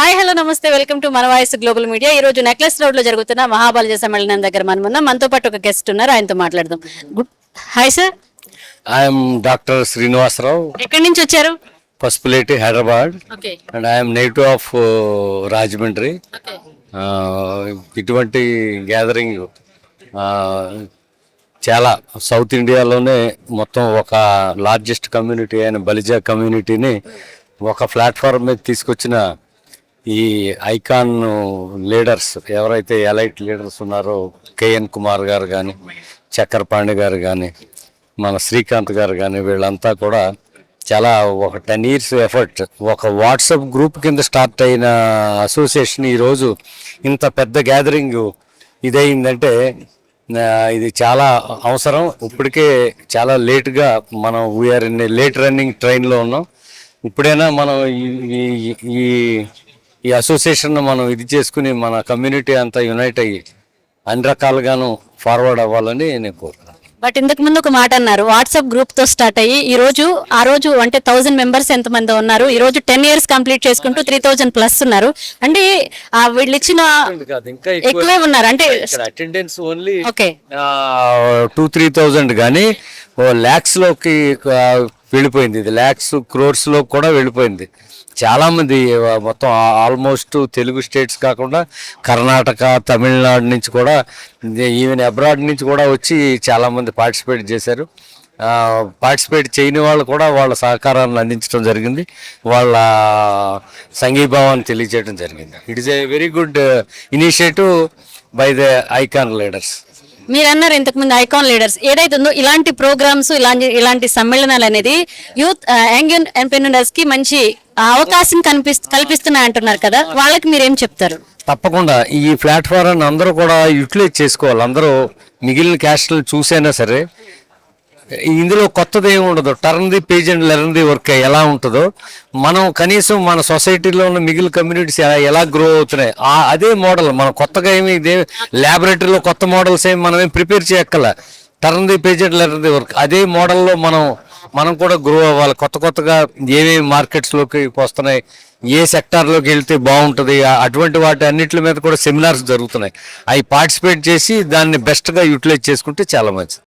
Hi hello నమస్తే welcome to మన voice global media. ఈ రోజు నెక్లెస్ రోడ్ లో జరుగుతున్న మహాబలిజ సమ్మేళనం దగ్గర మనం ఉన్నాం. మనతో పాటు ఒక గెస్ట్ ఉన్నారు, ఆయనతో మాట్లాడదాం. Hi sir. I'm doctor Srinivasarao, ఎక్కడి నుంచి వచ్చారు? Pasupuleti, Hyderabad. Okay and I'm native of Rajahmundry. ఇటువంటి గ్యాదరింగ్ చాలా సౌత్ ఇండియాలోనే మొత్తం ఒక లార్జెస్ట్ కమ్యూనిటీ అయిన బలిజా కమ్యూనిటీని ఒక ప్లాట్ఫామ్ మీద తీసుకొచ్చిన ఈ ఐకాన్ లీడర్స్ ఎవరైతే ఎలైట్ లీడర్స్ ఉన్నారో, కేఎన్ కుమార్ గారు కానీ, చక్రపాణి గారు కానీ, మన శ్రీకాంత్ గారు కానీ, వీళ్ళంతా కూడా చాలా ఒక 10 years ఎఫర్ట్, ఒక వాట్సాప్ గ్రూప్ కింద స్టార్ట్ అయిన అసోసియేషన్ ఈరోజు ఇంత పెద్ద గ్యాదరింగ్ ఇదయిందంటే ఇది చాలా అవసరం. ఇప్పటికే చాలా లేట్గా మనం వీఆర్ ఇన్ లేట్ రన్నింగ్ ట్రైన్లో ఉన్నాం. ఇప్పుడైనా మనం ఈ ఈ అసోసియేషన్ మనం ఇది చేసుకుని మన కమ్యూనిటీ అంతా యునైట్ అయ్యి అన్ని రకాలుగాను ఫార్వర్డ్ అవ్వాలని నేను కోరుతున్నాను. బట్ ఇంతకు ముందు ఒక మాట అన్నారు, వాట్సాప్ గ్రూప్ తో స్టార్ట్ అయ్యి ఆ రోజు అంటే 1000 మెంబర్స్ ఎంతమంది ఉన్నారు, ఈ రోజు 10 years కంప్లీట్ చేసుకుంటూ 3000+ ఉన్నారు. అంటే వీళ్ళు ఇచ్చిన ఎక్కువే ఉన్నారు అంటే అటెండెన్స్ ఓన్లీ ఓకే 2-3,000 కానీ lakhs లోకి వెళ్ళిపోయింది. ఇది lakhs crores లో కూడా వెళ్ళిపోయింది. చాలామంది మొత్తం ఆల్మోస్ట్ తెలుగు స్టేట్స్ కాకుండా కర్ణాటక, తమిళనాడు నుంచి కూడా, ఈవెన్ అబ్రాడ్ నుంచి కూడా వచ్చి చాలామంది పార్టిసిపేట్ చేశారు. పార్టిసిపేట్ చేయని వాళ్ళు కూడా వాళ్ళ సహకారాన్ని అందించడం జరిగింది, వాళ్ళ సంఘీభావాన్ని తెలియజేయడం జరిగింది. It is a very good initiative by the icon leaders. మీరు అన్నారు ఇంతకుముందు ఐకాన్ లీడర్స్ ఏదైతే ఉందో ఇలాంటి ప్రోగ్రామ్స్, ఇలాంటి సమ్మేళనాలు అనేది యూత్ యంగ్ ఎంటర్‌ప్రెన్యూర్స్ కి మంచి అవకాశం కల్పిస్తున్నాయి అంటున్నారు కదా, వాళ్ళకి మీరేం చెప్తారు? తప్పకుండా ఈ ప్లాట్ఫామ్ అందరూ కూడా యూటిలైజ్ చేసుకోవాలి. అందరూ మిగిలిన క్యాస్ట్లు చూసైనా సరే ఇందులో కొత్తది ఏమి ఉండదు. Turn the page and learn the work ఎలా ఉంటుందో, మనం కనీసం మన సొసైటీలో ఉన్న మిగిలిన కమ్యూనిటీస్ ఎలా గ్రో అవుతున్నాయి అదే మోడల్. మనం కొత్తగా ఏమి ఇదే ల్యాబొరేటరీలో కొత్త మోడల్స్ ఏమి మనం ఏం ప్రిపేర్ చేయక్కల. Turn the page and learn the work అదే మోడల్లో మనం కూడా గ్రో అవ్వాలి. కొత్తగా ఏమేమి మార్కెట్స్లోకి వస్తున్నాయి, ఏ సెక్టార్లోకి వెళ్తే బాగుంటుంది, అటువంటి వాటి అన్నిటి మీద కూడా సెమినార్స్ జరుగుతున్నాయి. అవి పార్టిసిపేట్ చేసి దాన్ని బెస్ట్గా యూటిలైజ్ చేసుకుంటే చాలా మంచిది.